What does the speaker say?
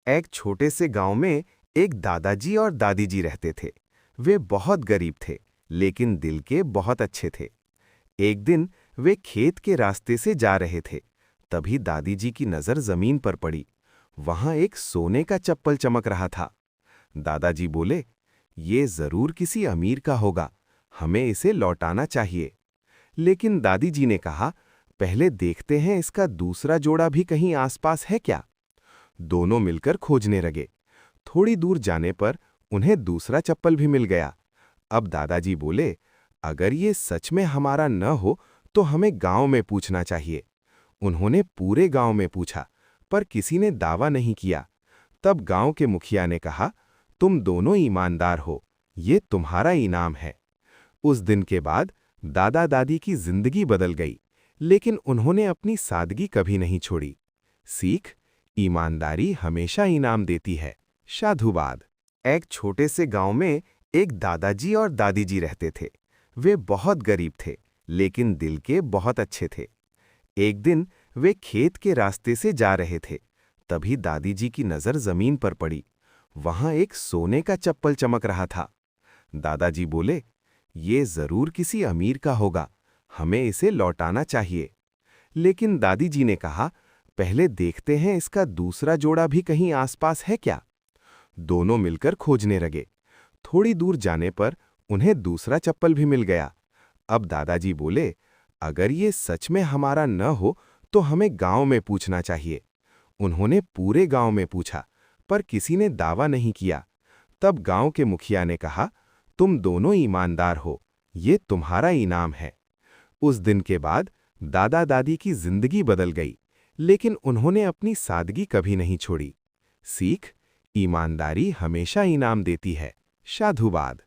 एक छोटे से गांव में एक दादाजी और दादी जी रहते थे। वे बहुत गरीब थे, लेकिन दिल के बहुत अच्छे थे। एक दिन वे खेत के रास्ते से जा रहे थे। तभी दादी जी की नजर जमीन पर पड़ी। वहां एक सोने का चप्पल चमक रहा था। दादाजी बोले, ये जरूर किसी अमीर का होगा, हमें इसे लौटाना चाहिए। लेकिन दादी जी ने कहा, पहले देखते हैं इसका दूसरा जोड़ा भी कहीं आसपास है क्या। दोनों मिलकर खोजने लगे। थोड़ी दूर जाने पर उन्हें दूसरा चप्पल भी मिल गया। अब दादाजी बोले, अगर ये सच में हमारा न हो तो हमें गांव में पूछना चाहिए। उन्होंने पूरे गांव में पूछा, पर किसी ने दावा नहीं किया। तब गांव के मुखिया ने कहा, तुम दोनों ईमानदार हो, ये तुम्हारा इनाम है। उस दिन के बाद दादा दादी की जिंदगी बदल गई, लेकिन उन्होंने अपनी सादगी कभी नहीं छोड़ी। सीख, ईमानदारी हमेशा इनाम देती है। साधुवाद। एक छोटे से गांव में एक दादाजी और दादी जी रहते थे। वे बहुत गरीब थे, लेकिन दिल के बहुत अच्छे थे। एक दिन वे खेत के रास्ते से जा रहे थे। तभी दादी जी की नजर जमीन पर पड़ी। वहां एक सोने का चप्पल चमक रहा था। दादाजी बोले, ये जरूर किसी अमीर का होगा, हमें इसे लौटाना चाहिए। लेकिन दादी जी ने कहा, पहले देखते हैं इसका दूसरा जोड़ा भी कहीं आसपास है क्या। दोनों मिलकर खोजने लगे। थोड़ी दूर जाने पर उन्हें दूसरा चप्पल भी मिल गया। अब दादाजी बोले, अगर ये सच में हमारा न हो तो हमें गांव में पूछना चाहिए। उन्होंने पूरे गांव में पूछा, पर किसी ने दावा नहीं किया। तब गांव के मुखिया ने कहा, तुम दोनों ईमानदार हो, ये तुम्हारा इनाम है। उस दिन के बाद दादा दादी की जिंदगी बदल गई, लेकिन उन्होंने अपनी सादगी कभी नहीं छोड़ी। सीख, ईमानदारी हमेशा इनाम देती है। साधुवाद।